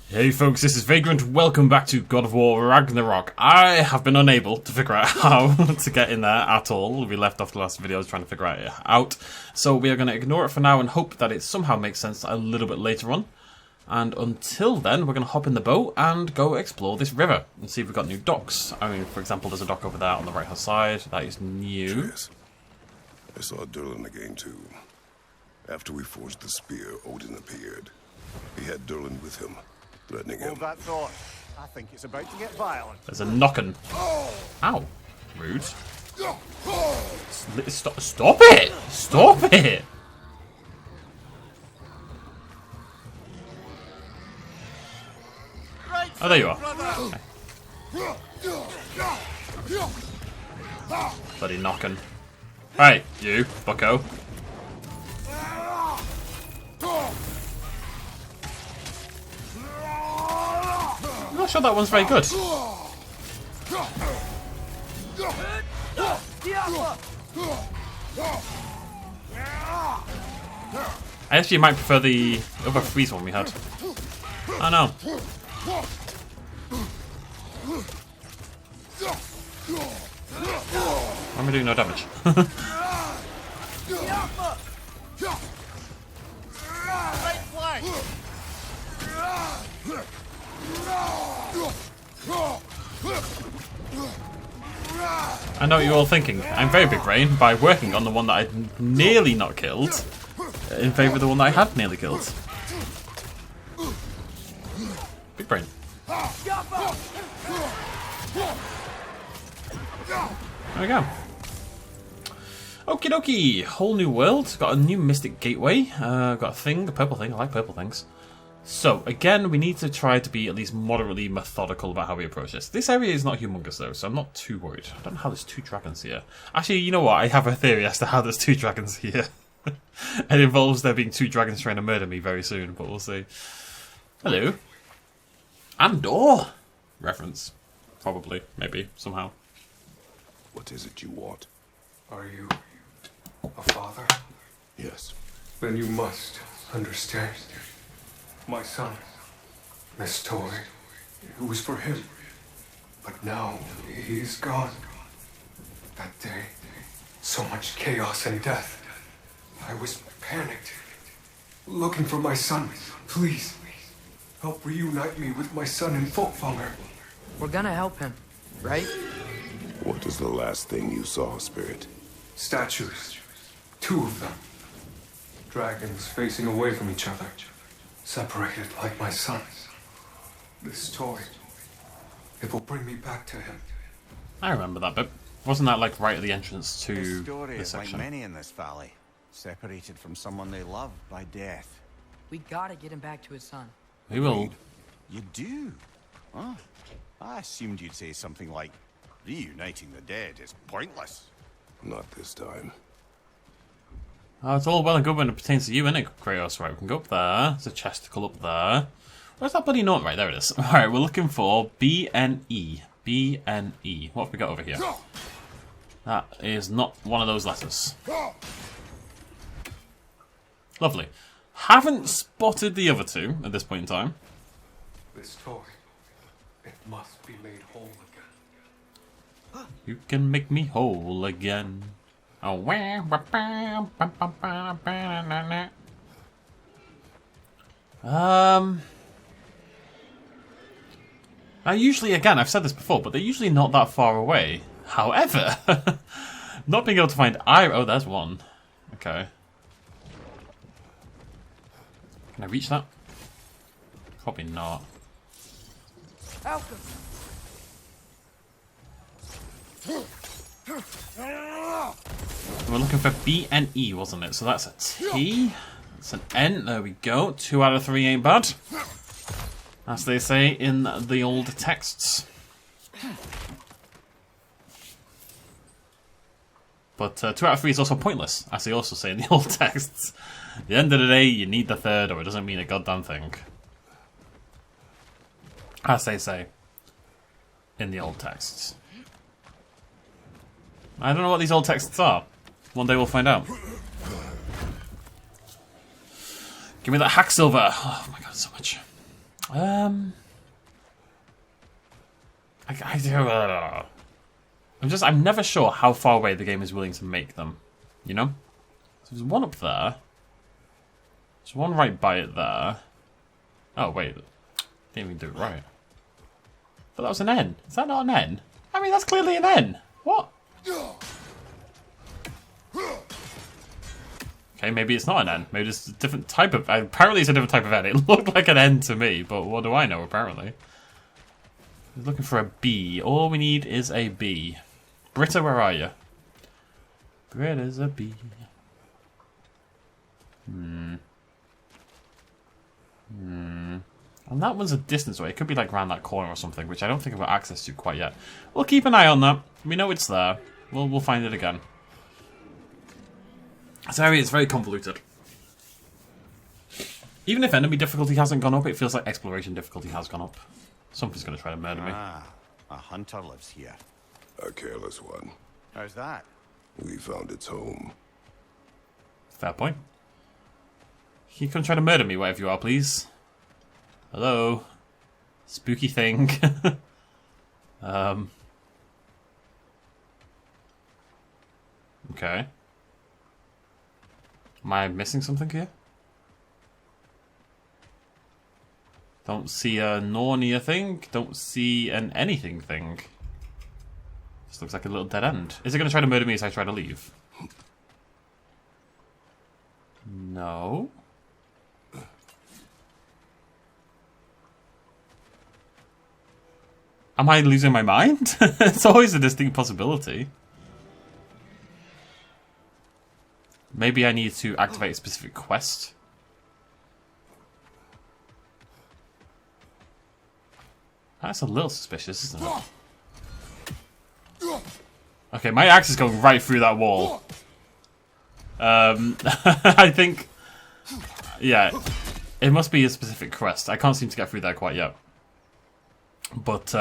Hey folks, this is Vagrant. Welcome back to God of War Ragnarok. I have been unable to figure out how to get in there at all. We left off the last video trying to figure it out. So we are going to ignore it for now and hope that it somehow makes sense a little bit later on. And until then, we're going to hop in the boat and go explore this river and see if we've got new docks. I mean, for example, there's a dock over there on the right hand side. That is new. Atreus. I saw Durlin again too. After we forged the spear, Odin appeared. He had Durlin with him, threatening him. Hold that thought. I think it's about to get violent. There's a knockin'. Ow. Rude. Stop it! Stop it! Oh, there you are. Okay. Bloody knockin'. Right, you, bucko. I'm not sure that one's very good. I actually might prefer the other freeze one we had. Oh no. Why am I doing no damage? I know what you're all thinking. I'm very big brain by working on the one that I'd nearly not killed in favour of the one that I had nearly killed. Big brain. There we go. Okie dokie. Whole new world. Got a new mystic gateway. Got a thing, a purple thing. I like purple things. So, again, we need to try to be at least moderately methodical about how we approach this. This area is not humongous, though, so I'm not too worried. I don't know how there's two dragons here. Actually, you know what? I have a theory as to how there's two dragons here. It involves there being two dragons trying to murder me very soon, but we'll see. Hello. Andor! Reference. Probably. Maybe. Somehow. What is it you want? Are you a father? Yes. Then you must understand. My son, this toy, it was for him. But now he's gone. That day, so much chaos and death. I was panicked, looking for my son. Please, help reunite me with my son in Folkvanger. We're gonna help him, right? What is the last thing you saw, Spirit? Statues, 2 of them. Dragons facing away from each other. Separated like my son. This toy, it will bring me back to him. I remember that bit. Wasn't that like right at the entrance to This story this is like section? many in this valley, separated from someone they love by death. We gotta get him back to his son. We will. You do? Huh? I assumed you'd say something like, reuniting the dead is pointless. Not this time. Oh, it's all well and good when it pertains to you, isn't it, Kratos? Right, we can go up there. There's a chesticle up there. Where's that bloody note? Right, there it is. Alright, we're looking for BNE. BNE. What have we got over here? That is not one of those letters. Lovely. Haven't spotted the other two at this point in time. This toy, it must be made whole again. You can make me whole again. Oh, now usually, again, I've said this before, but they're usually not that far away. However, not being able to find oh, there's one. Okay. Can I reach that? Probably not. Help him! We're looking for BNE, wasn't it? So that's a T. That's an N. There we go. 2 out of 3 ain't bad. As they say in the old texts. But 2 out of 3 is also pointless, as they also say in the old texts. At the end of the day, you need the third, or it doesn't mean a goddamn thing. As they say in the old texts. I don't know what these old texts are. One day we'll find out. Give me that hack silver. Oh my god, so much. I'm never sure how far away the game is willing to make them. You know? So there's one up there. There's one right by it there. Oh, wait. Didn't even do it right. But that was an N. Is that not an N? I mean, that's clearly an N. What? Okay, maybe it's not an N. Maybe it's a different type of... Apparently it's a different type of N. It looked like an N to me, but what do I know, apparently? We're looking for a B. All we need is a B. Britta, where are you? Britta's a B. And that one's a distance away. It could be like around that corner or something, which I don't think I've got access to quite yet. We'll keep an eye on that. We know it's there. We'll find it again. This area is very convoluted. Even if enemy difficulty hasn't gone up, it feels like exploration difficulty has gone up. Something's going to try to murder me. Ah, a hunter lives here. A careless one. How's that? We found its home. Fair point. You can try to murder me, whatever you are, please. Hello? Spooky thing. Okay. Am I missing something here? Don't see a Narnia thing. Don't see an anything thing. This looks like a little dead end. Is it going to try to murder me as I try to leave? No. Am I losing my mind? It's always a distinct possibility. Maybe I need to activate a specific quest. That's a little suspicious, isn't it? Okay, my axe is going right through that wall. I think... Yeah, it must be a specific quest. I can't seem to get through there quite yet. But,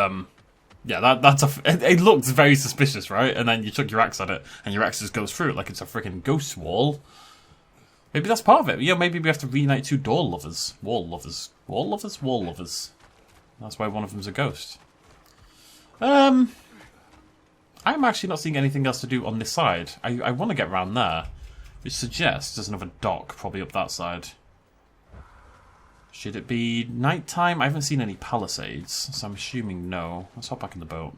yeah, that's it looks very suspicious, right? And then you chuck your axe at it, and your axe just goes through it like it's a freaking ghost wall. Maybe that's part of it. Yeah, maybe we have to reunite two door lovers. Wall lovers. Wall lovers? Wall lovers. That's why one of them's a ghost. I'm actually not seeing anything else to do on this side. I want to get around there, which suggests there's another dock probably up that side. Should it be nighttime? I haven't seen any palisades, so I'm assuming no. Let's hop back in the boat.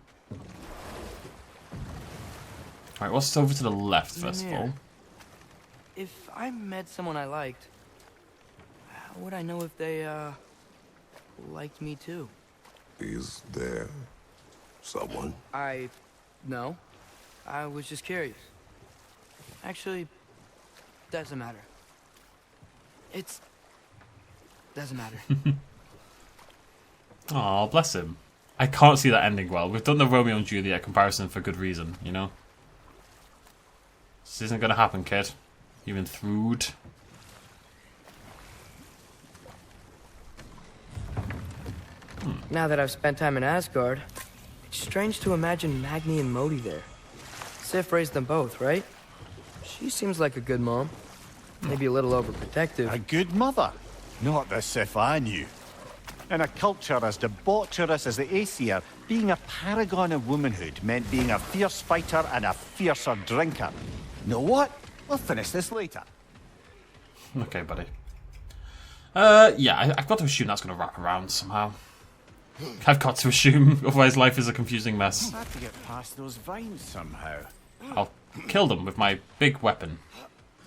Alright, what's over to the left, first of all? If I met someone I liked, how would I know if they, liked me too? Is there someone? No. I was just curious. Actually, doesn't matter. Doesn't matter. Aw, bless him. I can't see that ending well. We've done the Romeo and Juliet comparison for good reason, you know? This isn't gonna happen, kid. You've been threwed. Now that I've spent time in Asgard, it's strange to imagine Magni and Modi there. Sif raised them both, right? She seems like a good mom. Maybe a little overprotective. A good mother. Not the Sif I knew. In a culture as debaucherous as the Aesir, being a paragon of womanhood meant being a fierce fighter and a fiercer drinker. Know what? We'll finish this later. Okay, buddy. Yeah, I've got to assume that's going to wrap around somehow. I've got to assume, otherwise life is a confusing mess. I'll have to get past those vines somehow. I'll kill them with my big weapon.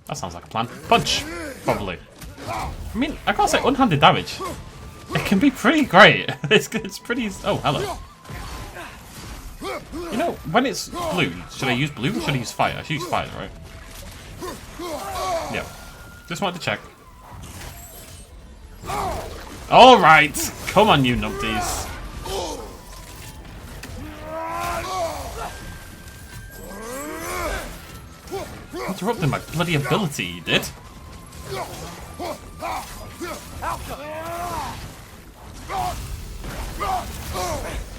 That sounds like a plan. Punch! Probably. I mean, I can't say unhanded damage. It can be pretty great. It's pretty... Oh, hello. You know, when it's blue, should I use blue or should I use fire? I should use fire, right? Yeah. Just wanted to check. Alright! Come on, you numpties. Interrupting my bloody ability, you did.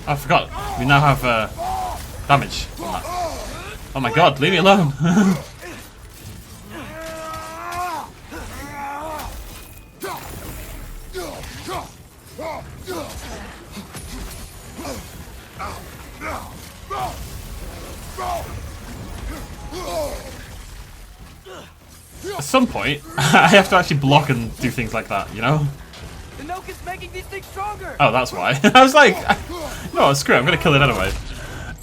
I forgot. We now have damage on that. Oh my god, leave me alone. At some point, I have to actually block and do things like that, you know? The Noke is making these things stronger! Oh, that's why. I was like, no, screw it, I'm gonna kill it anyway.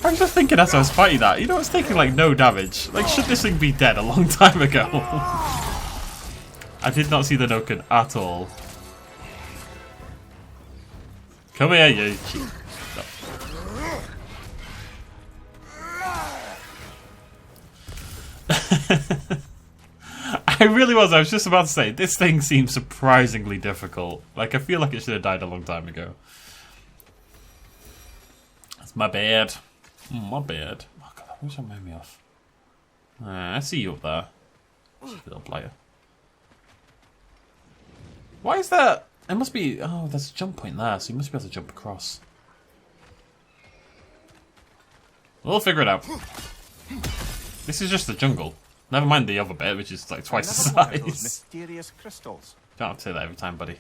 I was just thinking as I was fighting that, you know, it's taking like no damage. Like, should this thing be dead a long time ago? I did not see the Noken at all. Come here, you cheat. I really was. I was just about to say, this thing seems surprisingly difficult. Like, I feel like it should have died a long time ago. That's my bad. My bad. Oh, God, I wish I made me off. I see you up there. Little player. Why is that? It must be... Oh, there's a jump point there, so you must be able to jump across. We'll figure it out. This is just the jungle. Never mind the other bit, which is like twice the size. Mysterious crystals. Don't have to say that every time, buddy.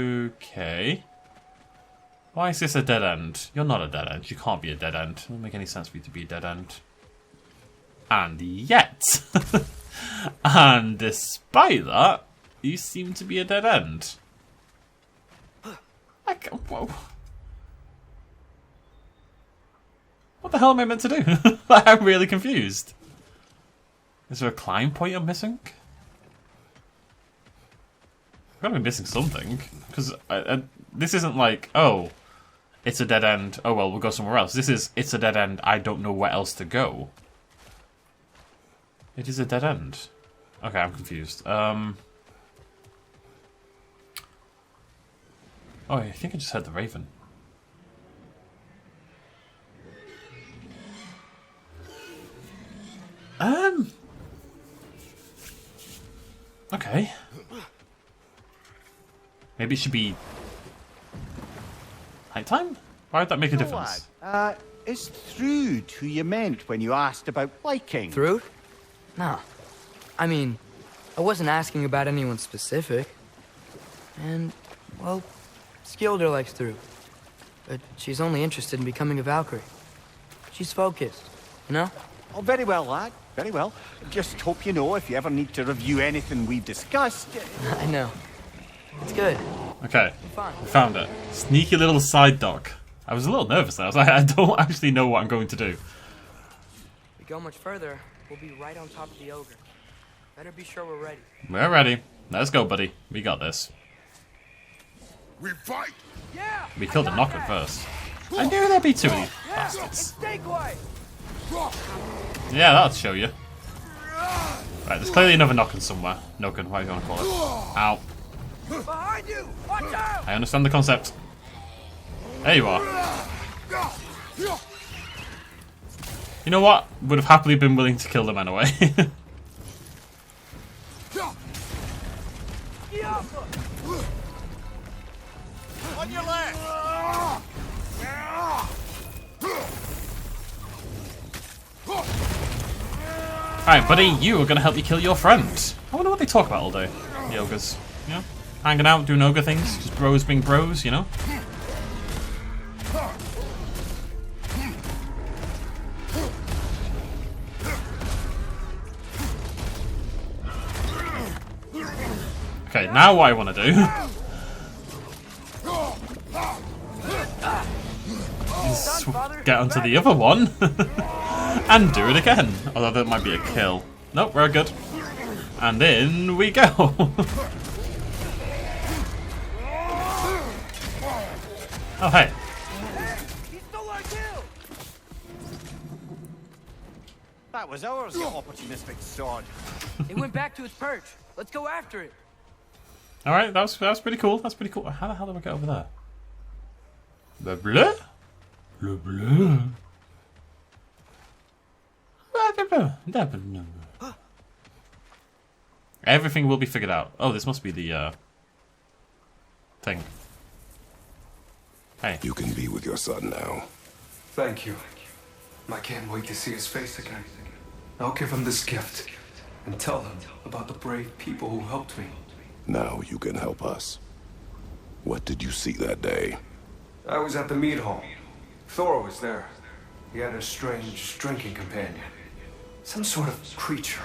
Okay. Why is this a dead end? You're not a dead end. You can't be a dead end. It doesn't make any sense for you to be a dead end. And yet... and despite that, you seem to be a dead end. Like, whoa. What the hell am I meant to do? I'm really confused. Is there a climb point I'm missing? I've got to be missing something. Because this isn't like, oh, it's a dead end. Oh, well, we'll go somewhere else. This is, it's a dead end. I don't know where else to go. It is a dead end. Okay, I'm confused. Oh, I think I just heard the raven. Okay. Maybe it should be nighttime? Why would that make a difference? Is Thrud who you meant when you asked about liking? Thrud? No. I mean, I wasn't asking about anyone specific. And, well, Skilder likes Thrud. But she's only interested in becoming a Valkyrie. She's focused, you know? Oh, very well, lad. Very well. Just hope you know if you ever need to review anything we've discussed. I know. It's good. Okay, Fine. we found it. Sneaky little side dock. I was a little nervous there. I was like, I don't actually know what I'm going to do. If we go much further, we'll be right on top of the ogre. Better be sure we're ready. We're ready. Let's go, buddy. We got this. We fight! Yeah! We killed a knocker first. I knew there'd be two of these bastards. Stay quiet! Yeah, that'll show you. Right, there's clearly another Nokken somewhere. Nokken, whatever you want to call it. Ow. Behind you! Watch out! I understand the concept. There you are. You know what? Would have happily been willing to kill them anyway. On your left! Alright, buddy, you are going to help me kill your friend. I wonder what they talk about all day. The ogres. You know? Hanging out, doing ogre things. Just bros being bros, you know? Okay, now what I want to do is get onto the other one and do it again. Although that might be a kill. Nope, we're good. And in we go. Oh, hey. That was ours, you opportunistic sod. It went back to its perch. Let's go after it. Alright, that was pretty cool. That's pretty cool. How the hell do I get over there? Blah blah. Blah blah. Everything will be figured out. Oh, this must be the thing. Hey. You can be with your son now. Thank you. I can't wait to see his face again. I'll give him this gift and tell him about the brave people who helped me. Now you can help us. What did you see that day? I was at the mead hall. Thor was there. He had a strange drinking companion. Some sort of creature,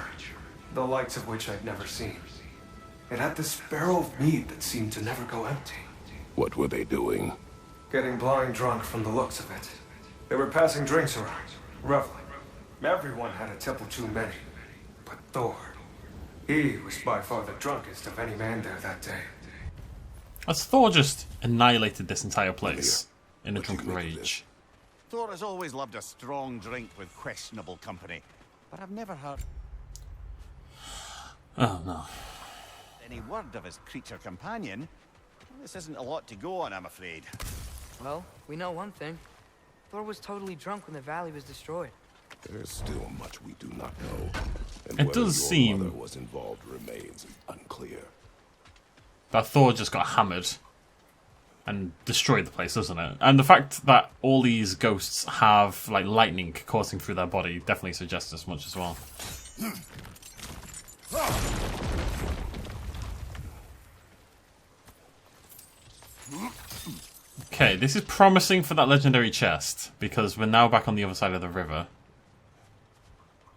the likes of which I'd never seen. It had this barrel of mead that seemed to never go empty. What were they doing? Getting blind drunk from the looks of it. They were passing drinks around, reveling. Everyone had a tipple too many. But Thor, he was by far the drunkest of any man there that day. As Thor just annihilated this entire place in a What do you drunken make of rage. Thor has always loved a strong drink with questionable company, but I've never heard Oh no. any word of his creature companion. This isn't a lot to go on, I'm afraid. Well, we know one thing. Thor was totally drunk when the valley was destroyed. There is still much we do not know. And It whether does your seem- mother was involved remains unclear. That Thor just got hammered and destroyed the place, doesn't it? And the fact that all these ghosts have like lightning coursing through their body definitely suggests as much as well. Okay, this is promising for that legendary chest, because we're now back on the other side of the river.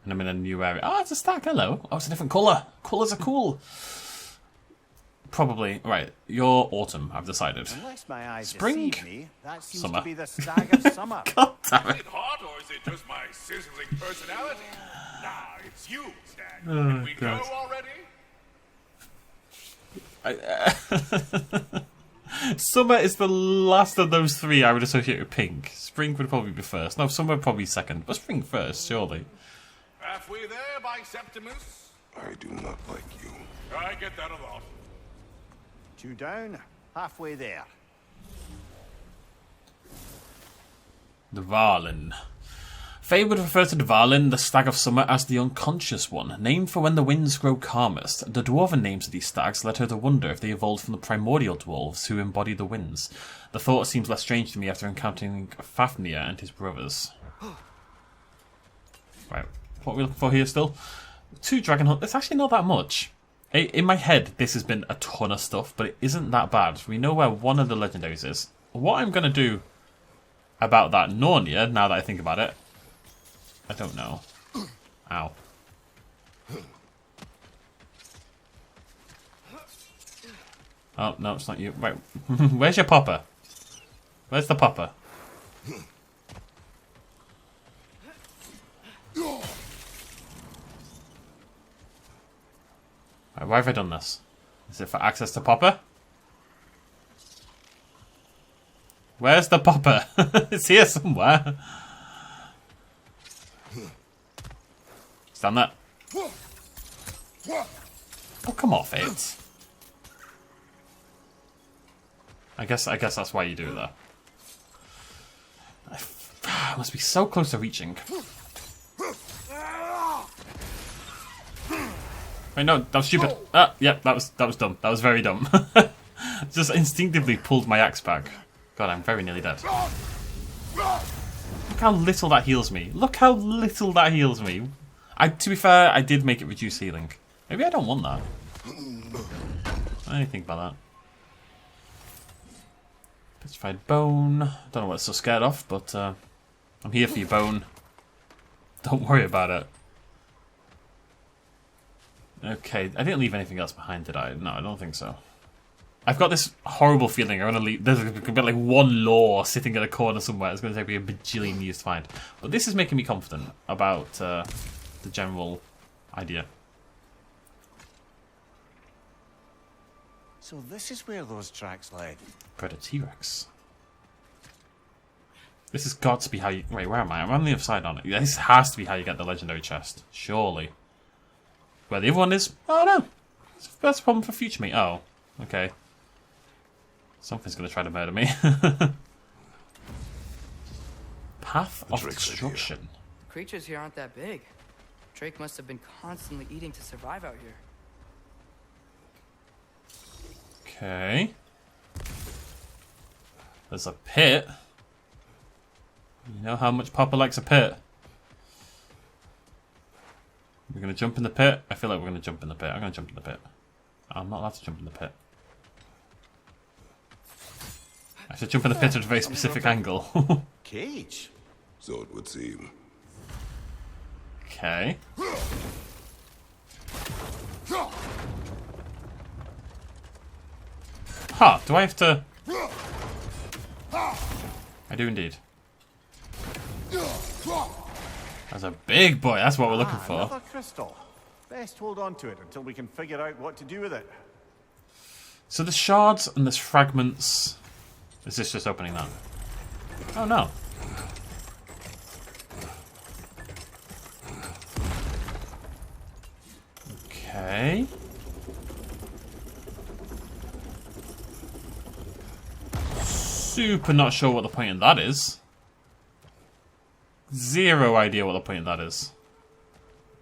And I'm in a new area. Oh, it's a stack, hello. Oh, it's a different colour. Colours are cool. Probably. Right, you're autumn, I've decided. Unless my eyes Spring? deceive me, that seems Summer. to be the stag of summer. God damn it. Is it hot, or is it just my sizzling personality? Nah, it's you, Stag. Oh, Can we God. go already? Summer is the last of those three I would associate with pink. Spring would probably be first. No, summer would probably second, but spring first, surely. Halfway there by Septimus? I do not like you. I get that a lot. 2 down, halfway there. Dvalin. Faye would refer to Dvalin, the stag of summer, as the unconscious one, named for when the winds grow calmest. The dwarven names of these stags led her to wonder if they evolved from the primordial dwarves who embody the winds. The thought seems less strange to me after encountering Fafnir and his brothers. Right, what are we looking for here still? 2 dragon hunt. It's actually not that much. In my head, this has been a ton of stuff, but it isn't that bad. We know where one of the legendaries is. What I'm going to do about that Nornia, now that I think about it, I don't know. Ow. Oh, no, it's not you. Right. Where's your popper? Where's the popper? Right, why have I done this? Is it for access to popper? Where's the popper? It's here somewhere. Stand there. Oh, come off it. I guess that's why you do that. I must be so close to reaching. Wait, no, that was stupid. Ah, yeah, that was dumb. That was very dumb. Just instinctively pulled my axe back. God, I'm very nearly dead. Look how little that heals me. Look how little that heals me. To be fair, I did make it reduce healing. Maybe I don't want that. I didn't think about that. Petrified bone. Don't know what it's so scared of, but I'm here for you, bone. Don't worry about it. Okay, I didn't leave anything else behind, did I? No, I don't think so. I've got this horrible feeling I'm gonna leave. There's gonna be like one lore sitting in a corner somewhere. It's gonna take me a bajillion years to find. But this is making me confident about the general idea. So this is where those tracks led. Predator T-Rex. This has got to be how you... Wait, where am I? I'm on the other side on it. This has to be how you get the legendary chest. Surely. Where the other one is? Oh, no. That's a problem for future me. Oh, okay. Something's going to try to murder me. Path of Drake's Destruction. The creatures here aren't that big. Drake must have been constantly eating to survive out here. Okay. There's a pit. You know how much Papa likes a pit. We're going to jump in the pit. I feel like we're going to jump in the pit. I'm going to jump in the pit. I'm not allowed to jump in the pit. I should jump in the pit at a very specific angle. Cage. So it would seem. Okay. Huh, do I have to... I do indeed. That's a big boy, that's what we're looking for. Another crystal. Best hold on to it until we can figure out what to do with it. So there's shards and there's fragments. Is this just opening that? Oh no. Okay. Super not sure what the point of that is. Zero idea what the point of that is.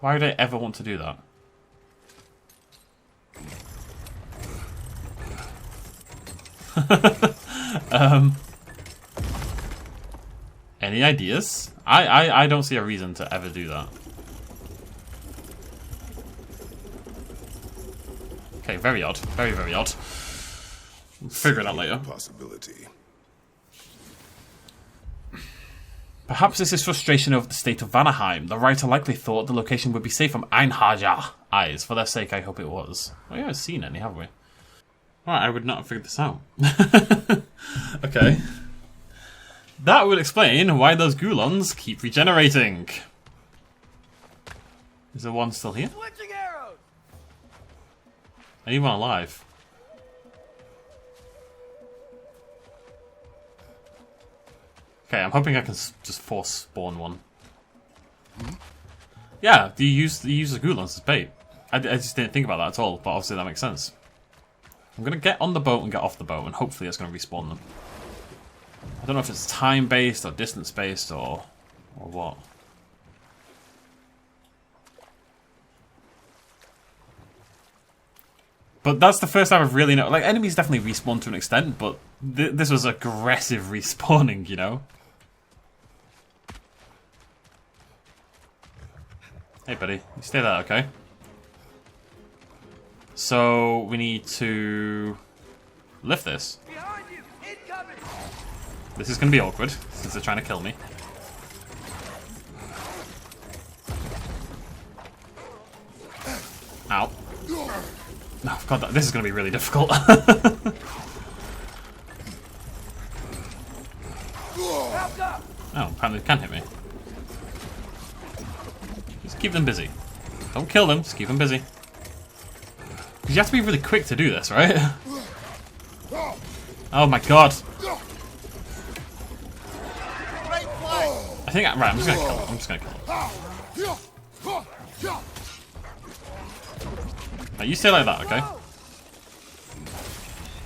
Why would I ever want to do that? Any ideas? I don't see a reason to ever do that. Okay, very odd. Very, very odd. We'll figure it out later. Possibility. Perhaps this is frustration over the state of Vanaheim. The writer likely thought the location would be safe from Einherjar eyes. For their sake, I hope it was. We haven't seen any, have we? Alright, I would not have figured this out. Okay. That would explain why those Gulons keep regenerating. Is there one still here? Switching arrows. Anyone alive? Okay, I'm hoping I can just force spawn one. Yeah, you use the Gulons as bait. I just didn't think about that at all, but obviously that makes sense. I'm gonna get on the boat and get off the boat, and hopefully it's gonna respawn them. I don't know if it's time-based or distance-based or what. But that's the first time I've really know. Like, enemies definitely respawn to an extent, but this was aggressive respawning, you know? Hey, buddy. You stay there, okay? So, we need to lift this. Behind you. Incoming. This is going to be awkward, since they're trying to kill me. Ow. Oh, God, this is going to be really difficult. Oh, apparently they can hit me. Just keep them busy. Don't kill them, just keep them busy. Because you have to be really quick to do this, right? Oh my God. I think, right, I'm just going to kill him. I'm just going to kill him. Right, you stay like that, okay?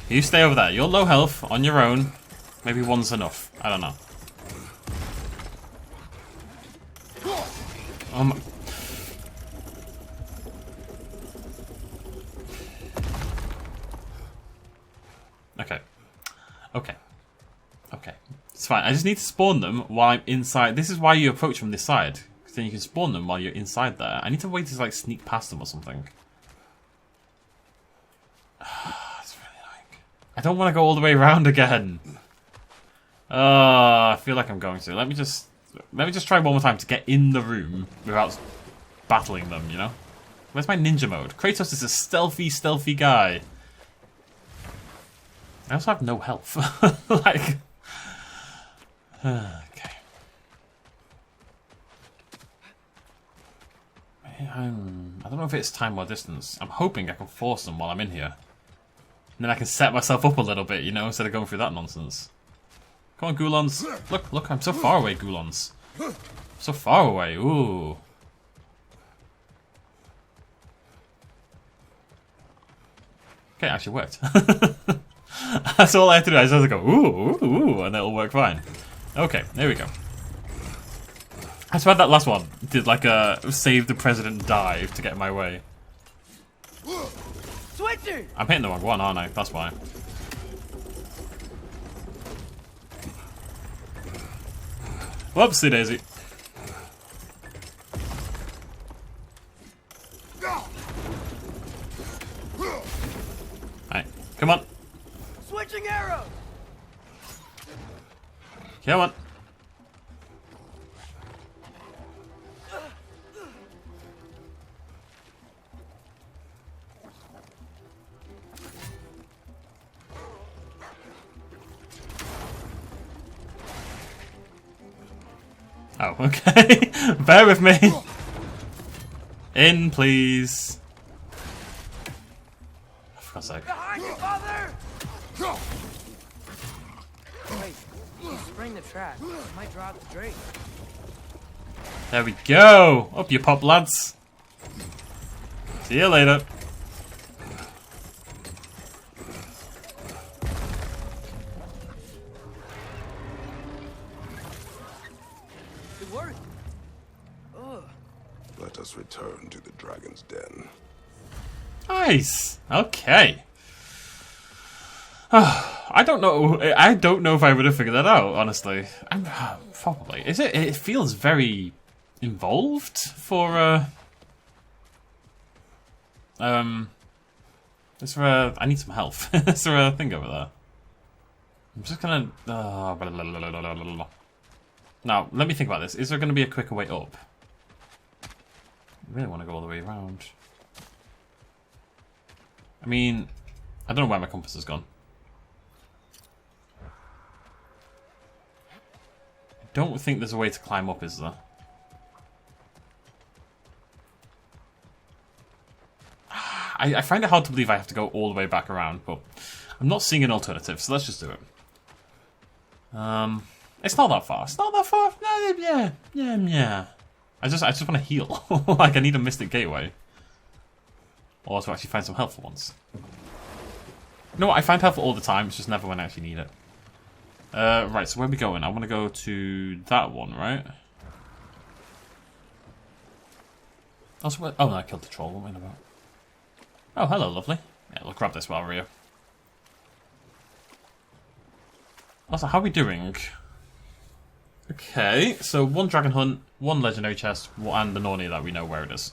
You stay over there. You're low health, on your own. Maybe one's enough. I don't know. Okay. Okay. Okay. It's fine. I just need to spawn them while I'm inside. This is why you approach from this side. Because then you can spawn them while you're inside there. I need to wait to like sneak past them or something. It's really annoying. I don't want to go all the way around again. I feel like I'm going to. Let me just try one more time to get in the room without battling them, you know? Where's my ninja mode? Kratos is a stealthy guy. I also have no health. Like... okay. I don't know if it's time or distance. I'm hoping I can force them while I'm in here. And then I can set myself up a little bit, you know, instead of going through that nonsense. Come on, Gulons. Look, I'm so far away, Gulons. So far away, ooh. Okay, it actually worked. That's all I had to do. I just had to go, ooh, and it'll work fine. Okay, there we go. I swear that last one did like a save the president dive to get in my way. Switching! I'm hitting the wrong one, aren't I? That's why. Whoopsie daisy. Alright, come on. Switching arrows! Come on. Oh, okay. Bear with me. In, please. For God's sake. Behind you, father! Wait, he's spraying the track. It might draw out the drake. There we go. Up you pop, lads. See you later. It worked. Ugh. Let us return to the dragon's den. Nice. Okay. I don't know. I don't know if I would have figured that out. Honestly, probably. Is it? It feels very involved for. Is there a? I need some health. Is there a thing over there? I'm just gonna. Now, let me think about this. Is there going to be a quicker way up? I really want to go all the way around. I mean, I don't know where my compass has gone. I don't think there's a way to climb up, is there? I find it hard to believe I have to go all the way back around, but I'm not seeing an alternative, so let's just do it. It's not that far. It's not that far. Yeah. I just want to heal. Like, I need a mystic gateway. Or to actually find some health for once. You know what? I find health all the time. It's just never when I actually need it. Right, so where are we going? I want to go to that one, right? Also, oh, no, I killed the troll. What am I about? Oh, hello, lovely. Yeah, we'll grab this while we're here. Also, how are we doing? Okay, so one dragon hunt, one legendary chest, and the Norne that we know where it is.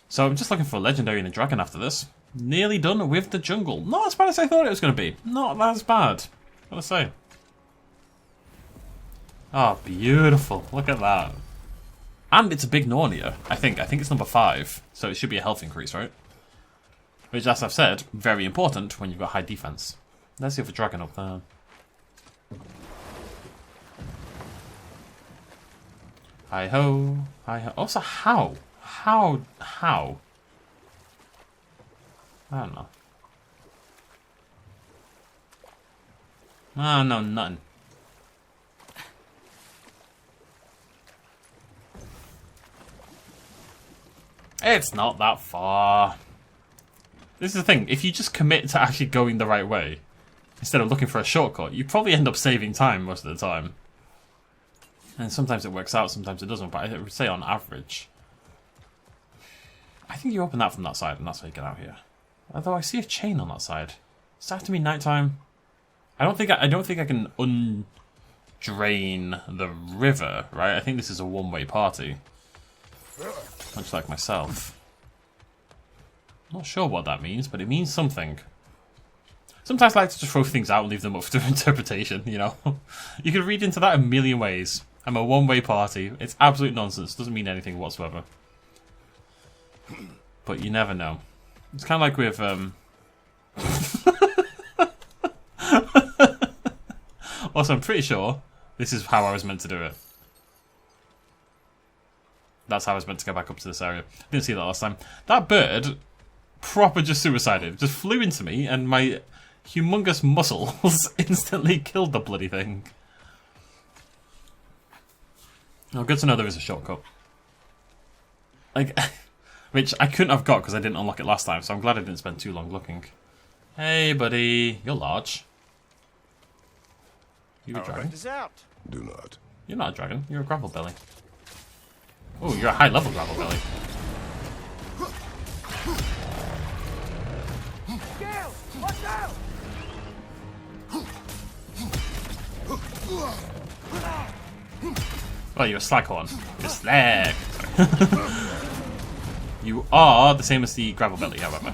So I'm just looking for a legendary and a dragon after this. Nearly done with the jungle. Not as bad as I thought it was going to be. Not as bad. Gotta say. Oh, beautiful. Look at that. And it's a big Nornia, I think. I think it's number 5. So it should be a health increase, right? Which, as I've said, very important when you've got high defense. Let's see if a dragon up there. Hi-ho. Hi-ho. Also, how? How? I don't know. Oh, no, nothing. It's not that far. This is the thing. If you just commit to actually going the right way, instead of looking for a shortcut, you probably end up saving time most of the time. And sometimes it works out, sometimes it doesn't, but I would say on average. I think you open that from that side, and that's how you get out here. Although I see a chain on that side. Does it have to be nighttime? I don't think I can undrain the river, right? I think this is a one-way party. Much like myself. Not sure what that means, but it means something. Sometimes I like to just throw things out and leave them up to interpretation, you know? You could read into that a million ways. I'm a one-way party. It's absolute nonsense. Doesn't mean anything whatsoever. But you never know. It's kind of like with, Also, I'm pretty sure this is how I was meant to do it. That's how I was meant to go back up to this area. Didn't see that last time. That bird, proper just suicided. Just flew into me, and my humongous muscles instantly killed the bloody thing. Oh, good to know there is a shortcut. Like, which I couldn't have got because I didn't unlock it last time, so I'm glad I didn't spend too long looking. Hey, buddy. You're large. You a dragon? Dessert. Do not. You're not a dragon. You're a gravel belly. Oh, you're a high-level gravel belly. Gale, watch out! Oh, you're a slaghorn. You're a slag. You are the same as the gravel belly, however.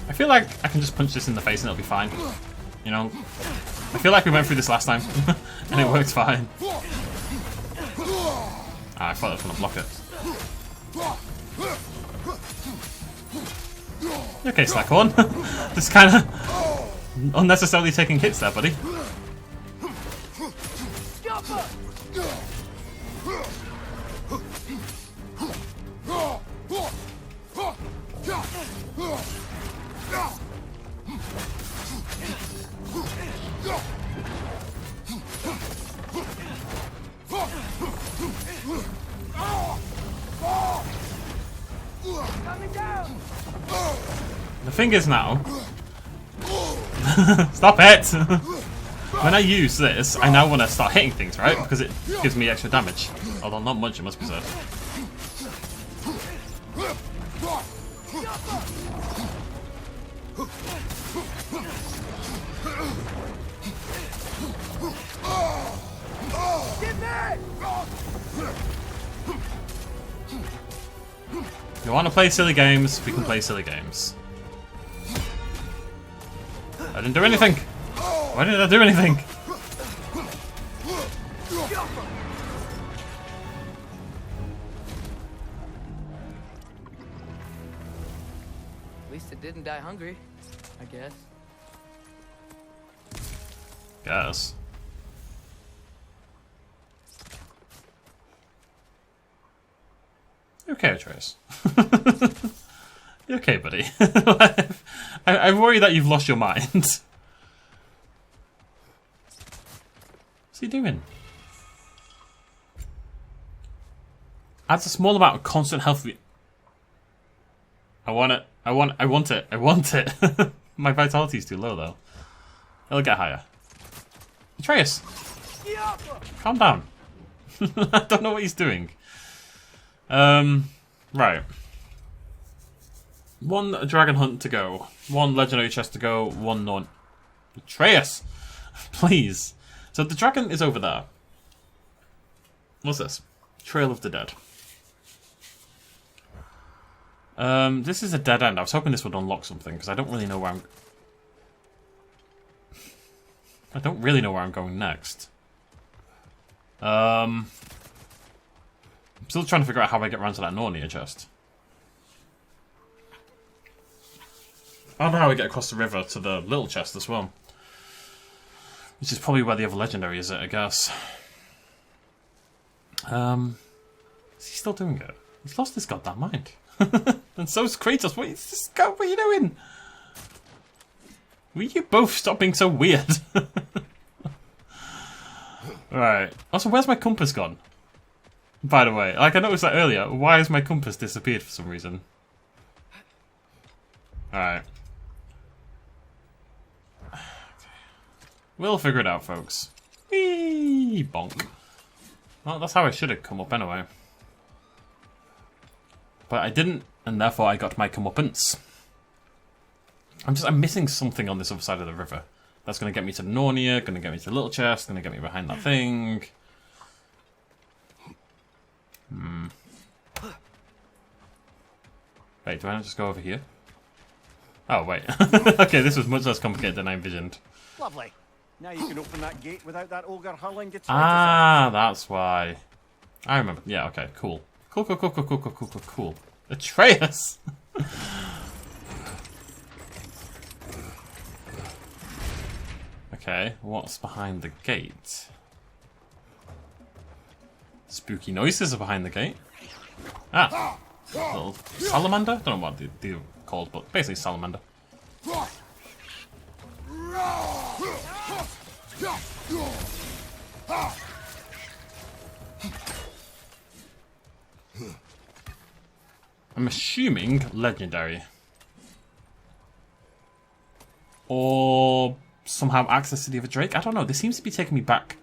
I feel like I can just punch this in the face and it'll be fine. You know? I feel like we went through this last time and it worked fine. Ah, I thought I was going to block it. Okay, Slackhorn. Just kind of unnecessarily taking hits there, buddy. The thing is now... Stop it! When I use this, I now want to start hitting things, right? Because it gives me extra damage. Although not much, it must be said. If you want to play silly games, we can play silly games. I didn't do anything! Why did I do anything? At least it didn't die hungry, I guess. Guess. You okay, Atreus? You okay, buddy? I worry that you've lost your mind. What's he doing? Adds a small amount of constant health. I want it. I want it. I want it. My vitality's too low, though. It'll get higher. Atreus! Calm down. I don't know what he's doing. Right. One dragon hunt to go. One legendary chest to go. One non. Atreus! Please. So the dragon is over there. What's this? Trail of the Dead. This is a dead end. I was hoping this would unlock something, because I don't really know where I'm... I don't really know where I'm going next. I'm still trying to figure out how I get around to that Nornia chest. I don't know how we get across the river to the little chest as well. Which is probably where the other legendary is, I guess. Is he still doing it? He's lost his goddamn mind. And so's Kratos. What is this guy? What are you doing? Will you both stop being so weird? Right. Also, where's my compass gone? By the way, like I noticed that earlier. Why has my compass disappeared for some reason? Alright. We'll figure it out, folks. Whee! Bonk. Well, that's how I should have come up anyway. But I didn't, and therefore I got my comeuppance. I'm missing something on this other side of the river. That's going to get me to Nornia, going to get me to the little chest, going to get me behind that thing. Wait, do I not just go over here? Oh, wait. Okay, this was much less complicated than I envisioned. Lovely. Now you can open that gate without that ogre hurling to Ah, that's why. I remember. Yeah, okay, cool. Cool. Atreus! Okay, what's behind the gate? Spooky noises are behind the gate. Ah! Little salamander? Don't know what they're called, but basically salamander. I'm assuming legendary. Or somehow access to the other Drake? I don't know, this seems to be taking me back.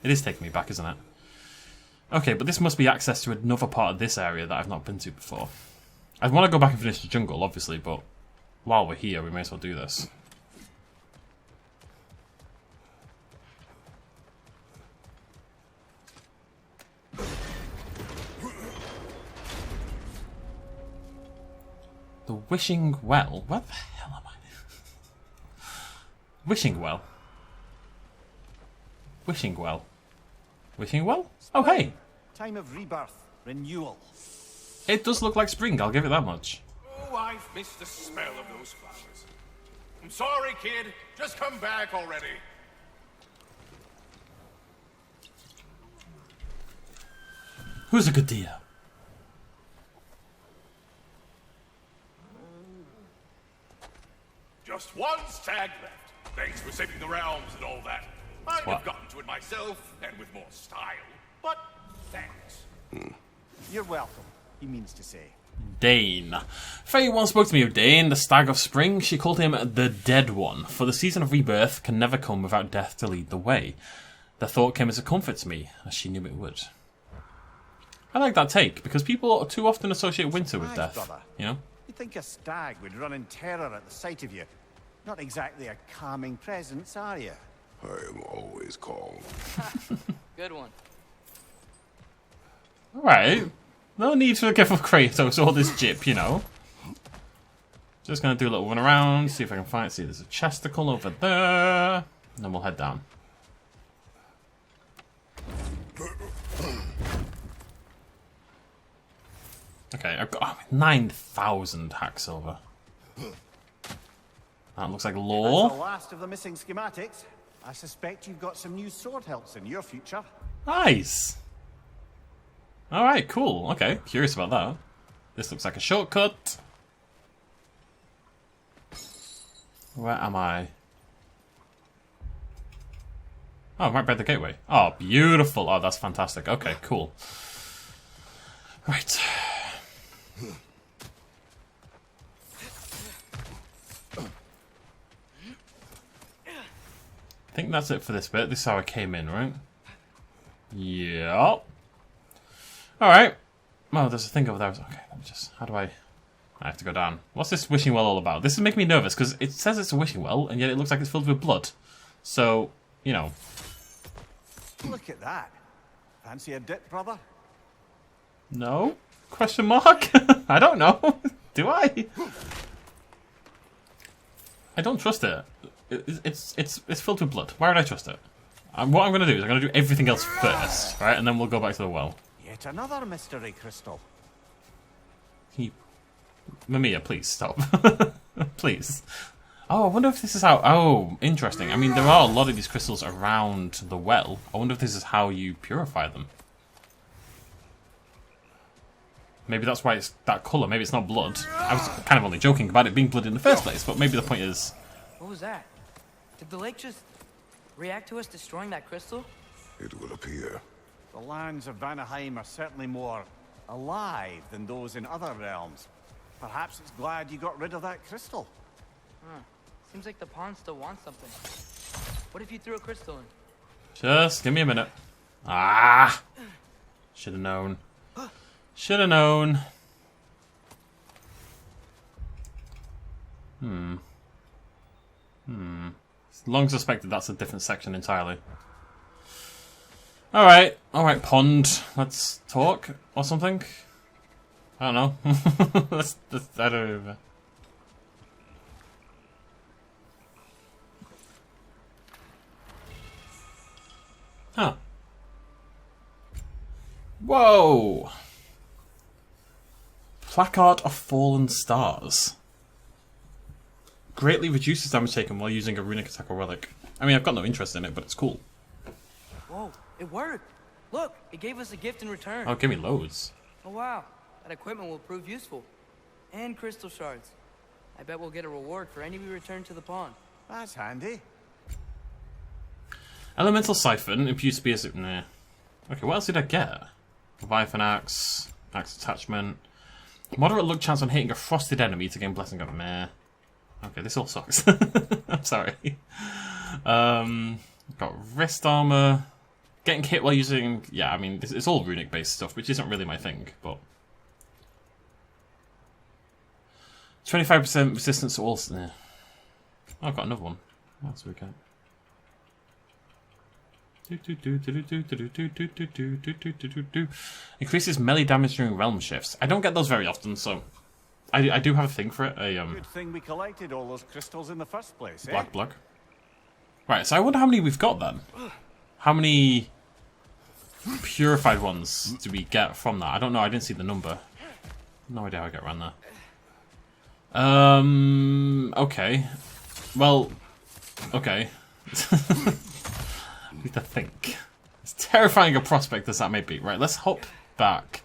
It is taking me back, isn't it? Okay, but this must be access to another part of this area that I've not been to before. I want to go back and finish the jungle, obviously, but while we're here, we may as well do this. The Wishing Well? Where the hell am I? Wishing well. Wishing well. Wishing well? Oh, hey. Time of rebirth, renewal. It does look like spring, I'll give it that much. Oh, I've missed the smell of those flowers. I'm sorry, kid. Just come back already. Who's a good dear? Just one stag left. Thanks for saving the realms and all that. I'd What? have gotten to it myself, and with more style. But thanks. You're welcome, he means to say. Dane. Faye once spoke to me of Dane, the stag of spring. She called him the Dead One, for the season of rebirth can never come without death to lead the way. The thought came as a comfort to me, as she knew it would. I like that take, because people too often associate winter with Surprise, death. brother. You know? You'd think a stag would run in terror at the sight of you. Not exactly a calming presence, are you? I am always calm. Good one. Alright. No need to give up Kratos all this jip, you know. Just gonna do a little run around, see if I can find. See, there's a chesticle over there. And then we'll head down. Okay, I've got 9,000 hack silver. That looks like That's the lore. last of the missing schematics. I suspect you've got some new sword hilts in your future. Nice. Alright, cool. Okay, curious about that. This looks like a shortcut. Where am I? Oh, right by the gateway. Oh, beautiful. Oh, that's fantastic. Okay, cool. Right. I think that's it for this bit. This is how I came in, right? Yep. Alright. Oh, there's a thing over there. Okay, let me just... How do I have to go down. What's this wishing well all about? This is making me nervous, because it says it's a wishing well, and yet it looks like it's filled with blood. So, you know. Look at that. Fancy a dip, brother? No? Question mark? I don't know. Do I? I don't trust it. It's filled with blood. Why would I trust it? What I'm going to do is I'm going to do everything else first, right? And then we'll go back to the well. Yet another mystery crystal. Mamiya, please stop. Please. Oh, I wonder if this is how... Oh, interesting. I mean, there are a lot of these crystals around the well. I wonder if this is how you purify them. Maybe that's why it's that colour. Maybe it's not blood. I was kind of only joking about it being blood in the first place, but maybe the point is... What was that? Did the lake just react to us destroying that crystal? It will appear. The lands of Vanaheim are certainly more alive than those in other realms. Perhaps it's glad you got rid of that crystal. Huh. Seems like the pond still wants something. What if you threw a crystal in? Just give me a minute. Ah! Should have known. Should have known. Long suspected that's a different section entirely. Alright, pond. Let's talk or something. I don't know. I don't know. Huh. Whoa! Placard of Fallen Stars. Greatly reduces damage taken while using a runic attack or relic. I mean, I've got no interest in it, but it's cool. Whoa, it worked! Look, it gave us a gift in return. Oh, give me loads. Oh wow, that equipment will prove useful. And crystal shards. I bet we'll get a reward for any we return to the pond. That's handy. Elemental Siphon, imbued spears. Nah. Okay, what else did I get? Leviathan Axe, Axe Attachment. Moderate luck chance on hitting a frosted enemy to gain Blessing of Meh. Okay, this all sucks. I'm sorry. Got wrist armor. Getting hit while using... Yeah, I mean, it's all runic-based stuff, which isn't really my thing, but... 25% resistance to all... Nah. Oh, I've got another one. What else do we get? Increases melee damage during realm shifts. I don't get those very often, so... I do have a thing for it. Good thing we collected all those crystals in the first place, eh? Black. Right, so I wonder how many we've got then. How many purified ones do we get from that? I don't know, I didn't see the number. No idea how I get around there. Okay. Well, okay. Need to think. As terrifying a prospect as that may be. Right, let's hop back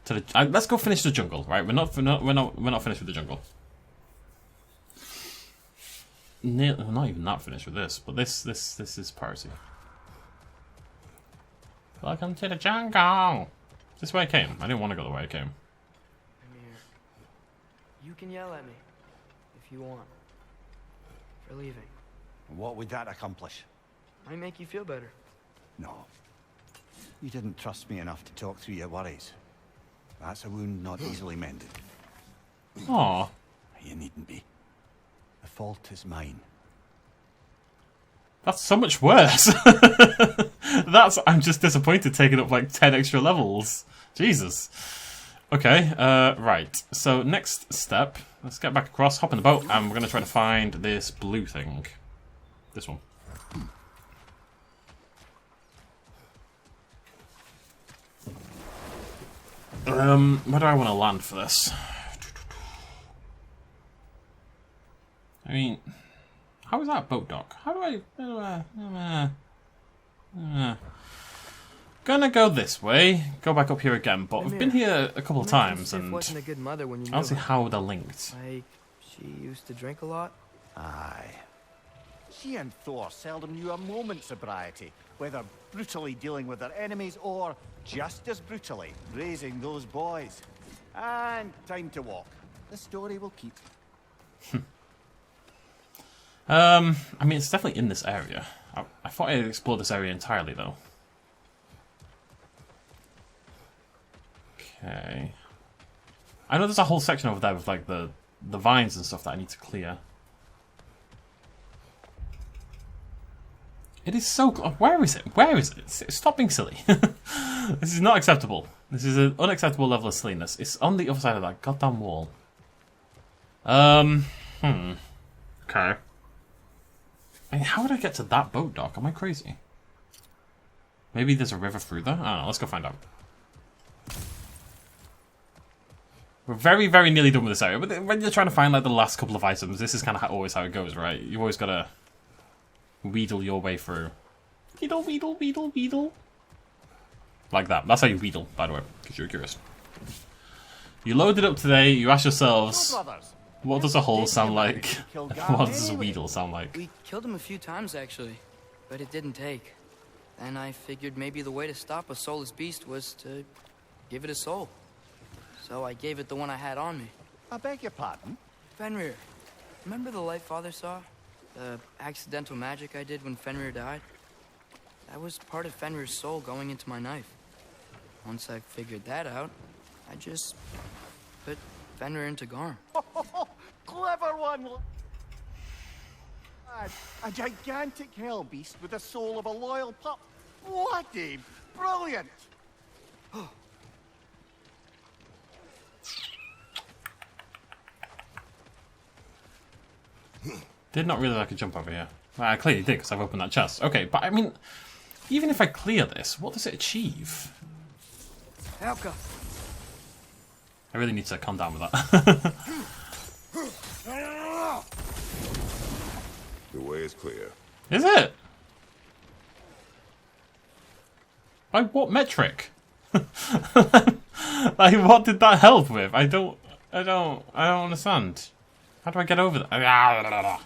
to the. Let's go finish the jungle. Right, we're not finished with the jungle. We're not even that finished with this, but this is priority. Welcome to the jungle. This way I came. I didn't want to go the way I came. Amir, you can yell at me if you want for leaving. What would that accomplish? Might make you feel better. No. You didn't trust me enough to talk through your worries. That's a wound not easily mended. Aw. You needn't be. The fault is mine. That's so much worse. I'm just disappointed taking up like 10 extra levels. Jesus. Okay, right. So next step, let's get back across, hop in the boat, and we're going to try to find this blue thing. This one. Where do I want to land for this? I mean, how is that a boat dock? How do I... Gonna go this way, go back up here again, but I've been here a couple of times and wasn't a good mother when you I don't see how they're linked. Like, she used to drink a lot? Aye. She and Thor seldom knew a moment's sobriety, whether brutally dealing with their enemies or, just as brutally, raising those boys. And time to walk. The story will keep. I mean, it's definitely in this area. I thought I'd explore this area entirely, though. Okay. I know there's a whole section over there with, like, the vines and stuff that I need to clear. It is so... Where is it? Where is it? Stop being silly. This is not acceptable. This is an unacceptable level of silliness. It's on the other side of that goddamn wall. Okay. I mean, how would I get to that boat dock? Am I crazy? Maybe there's a river through there? I don't know. Let's go find out. We're very, very nearly done with this area. But when you're trying to find like the last couple of items, this is kind of always how it goes, right? You've always got to wheedle your way through. Wheedle, wheedle, wheedle, wheedle. Like that. That's how you wheedle, by the way, because you're curious. You loaded up today, you ask yourselves, what does a hole sound like? What does a wheedle sound like? We killed him a few times, actually, but it didn't take. And I figured maybe the way to stop a soulless beast was to give it a soul. So I gave it the one I had on me. I beg your pardon? Fenrir, remember the light Father saw? The accidental magic I did when Fenrir died? That was part of Fenrir's soul going into my knife. Once I figured that out, I just put Fenrir into Garm. Clever one! A gigantic hell beast with the soul of a loyal pup. What a brilliant! Did not realize I could jump over here. Well, I clearly did because I've opened that chest. Okay, but I mean, even if I clear this, what does it achieve? Helka. I really need to calm down with that. The way is clear. Is it? By what metric? Like, what did that help with? I don't understand. How do I get over that?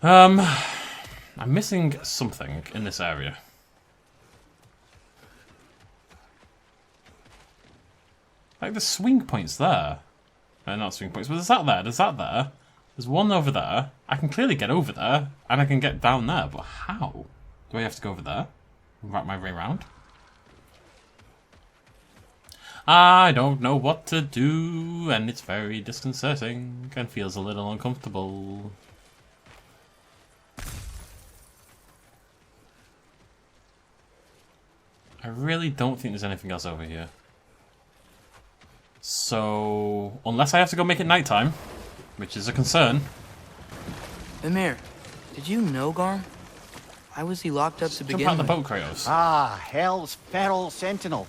I'm missing something in this area. Like the swing points there. Not swing points, but there's that there, there's that there. There's one over there. I can clearly get over there, and I can get down there, but how? Do I have to go over there? Wrap my way around? I don't know what to do, and it's very disconcerting, and feels a little uncomfortable. I really don't think there's anything else over here. So, unless I have to go make it nighttime, which is a concern. Mimir, did you know Garm? Why was he locked up to Jump begin out the with? boat, Kratos. Ah, Hell's feral sentinel.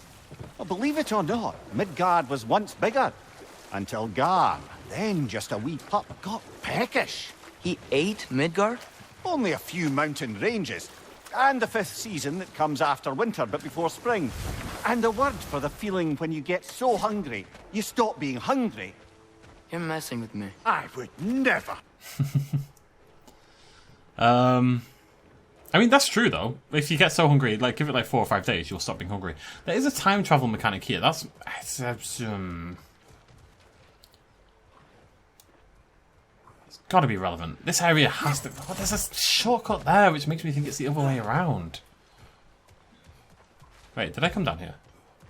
Well, believe it or not, Midgard was once bigger. Until Garm, then just a wee pup, got peckish. He ate Midgard? Only a few mountain ranges. And the 5th season that comes after winter but before spring. And the word for the feeling when you get so hungry, you stop being hungry. You're messing with me. I would never. I mean, that's true, though. If you get so hungry, like, give it like 4 or 5 days, you'll stop being hungry. There is a time travel mechanic here. It's got to be relevant. This area has to... Oh, there's a shortcut there, which makes me think it's the other way around. Wait, did I come down here?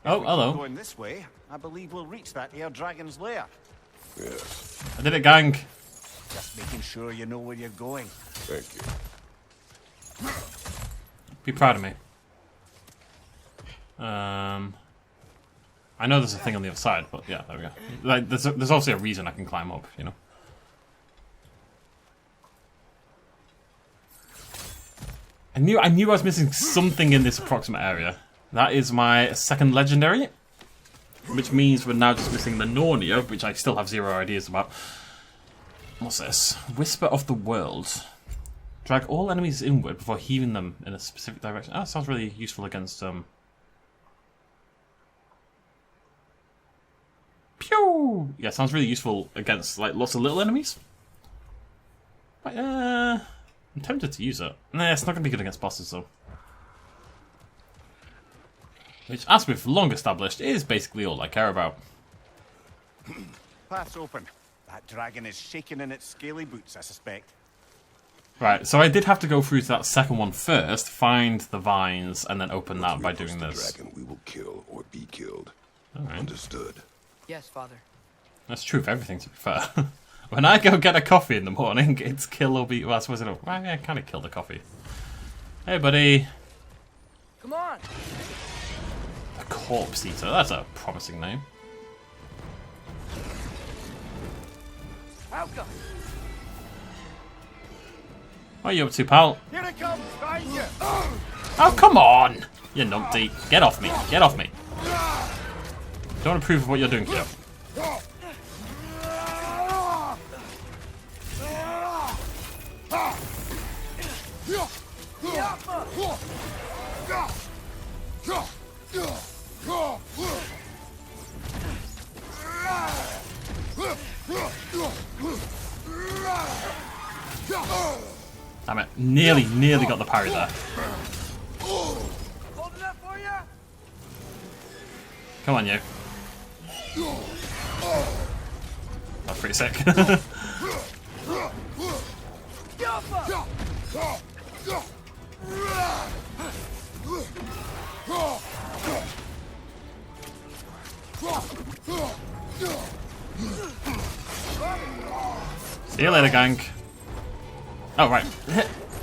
Oh, hello. Going this way, I believe we'll reach that air dragon's lair. Yes, I did it, gang. Just making sure you know where you're going. thank you. Be proud of me. I know there's a thing on the other side, but yeah, there we go. Like, there's obviously a reason I can climb up, you know. I knew I was missing something in this approximate area. That is my second legendary, which means we're now just missing the Nornia, which I still have 0 ideas about. What's this? Whisper of the World. Drag all enemies inward before heaving them in a specific direction. Ah, sounds really useful against Pew! Yeah, sounds really useful against like lots of little enemies. But, I'm tempted to use it. Nah, it's not going to be good against bosses though. Which, as we've long established, is basically all I care about. Path's open. That dragon is shaking in its scaly boots, I suspect. Right, so I did have to go through to that second one first, find the vines, and then open that by doing The this. dragon we will kill or be killed. Alright. Understood. Yes, Father. That's true for everything, to be fair. When I go get a coffee in the morning, it's kill or be... Well, I suppose I kind of kill the coffee. Hey, buddy. Come on! A corpse eater. That's a promising name. Outcome! What are you up to, pal? Here it comes, behind you! Oh, come on! You numpty. Get off me. Get off me. Don't approve of what you're doing, kiddo. Damn it. Nearly got the parry there. Holding up for you? Come on, you. That's pretty sick. See you later, gang. Oh, right.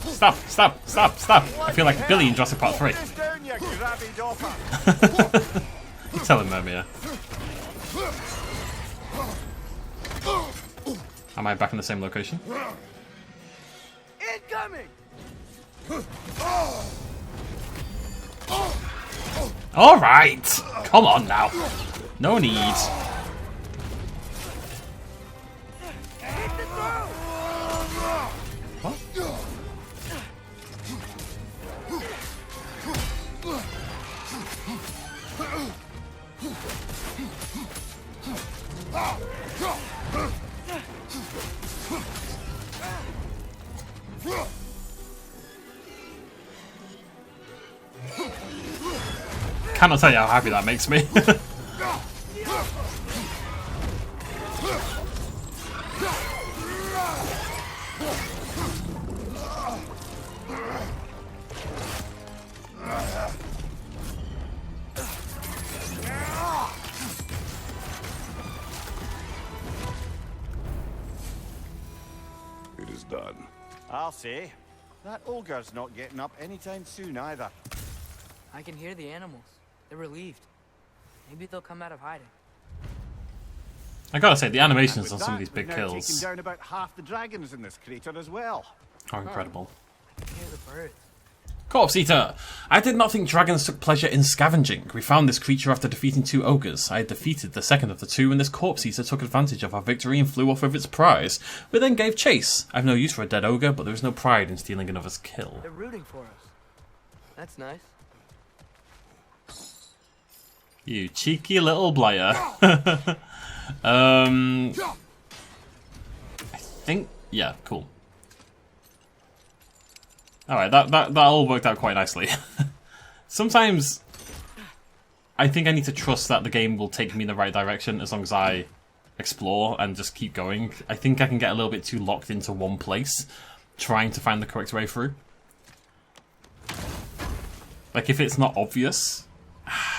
Stop. I feel like Billy in Jurassic Park 3. Down, you grabby dopper! You tell him, Mimir. Am I back in the same location? Incoming! Alright! Come on now. No need. What? Cannot tell you how happy that makes me. It is done. I'll say, that ogre's not getting up anytime soon either. I can hear the animals. They're relieved. Maybe they'll come out of hiding. I gotta say, the animations on With some of these that, big we've now kills taken down about half the dragons in this crater as well. are incredible. I can hear the birds. Corpse Eater! I did not think dragons took pleasure in scavenging. We found this creature after defeating 2 ogres. I had defeated the second of the 2, and this Corpse Eater took advantage of our victory and flew off with its prize. We then gave chase. I have no use for a dead ogre, but there is no pride in stealing another's kill. They're rooting for us. That's nice. You cheeky little blighter. I think... yeah, cool. Alright, that all worked out quite nicely. Sometimes I think I need to trust that the game will take me in the right direction as long as I explore and just keep going. I think I can get a little bit too locked into one place, trying to find the correct way through. Like, if it's not obvious...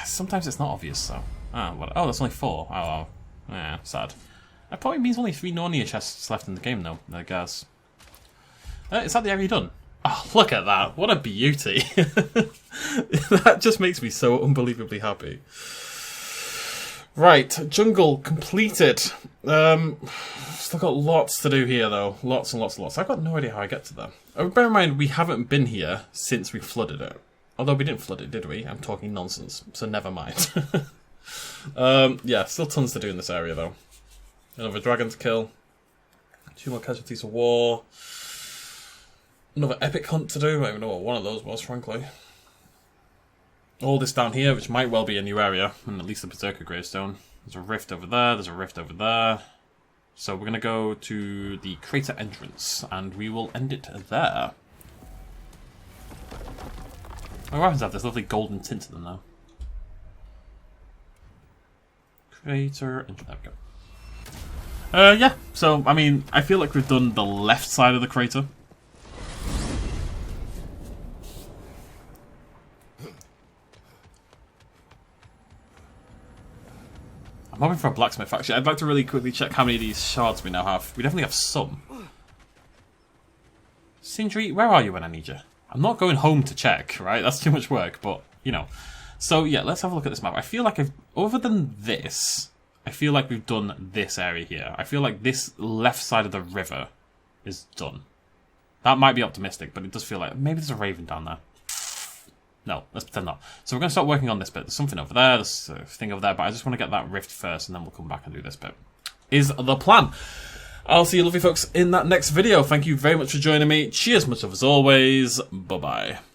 sometimes it's not obvious, so... oh, that's only 4. Oh, yeah, sad. That probably means only 3 Nornia chests left in the game, though, I guess. Is that the area done? Oh, look at that. What a beauty. That just makes me so unbelievably happy. Right, jungle completed. Still got lots to do here, though. Lots and lots and lots. I've got no idea how I get to them. Bear in mind, we haven't been here since we flooded it. Although we didn't flood it, did we? I'm talking nonsense, so never mind. Yeah, still tons to do in this area, though. Another dragon to kill. 2 more casualties of war. Another epic hunt to do. I don't even know what one of those was, frankly. All this down here, which might well be a new area, and at least the Berserker gravestone. There's a rift over there, there's a rift over there. So we're going to go to the crater entrance, and we will end it there. My weapons have this lovely golden tint to them, though. Crater entrance, there we go. Yeah, so, I mean, I feel like we've done the left side of the crater. I'm hoping for a blacksmith, actually. I'd like to really quickly check how many of these shards we now have. We definitely have some. Sindri, where are you when I need you? I'm not going home to check, right? That's too much work, but, you know. So, yeah, let's have a look at this map. I feel like other than this, I feel like we've done this area here. I feel like this left side of the river is done. That might be optimistic, but it does feel like maybe there's a raven down there. No, let's pretend not. So we're going to start working on this bit. There's something over there, there's a thing over there, but I just want to get that rift first, and then we'll come back and do this bit. Is the plan. I'll see you lovely folks in that next video. Thank you very much for joining me. Cheers much of as always. Bye-bye.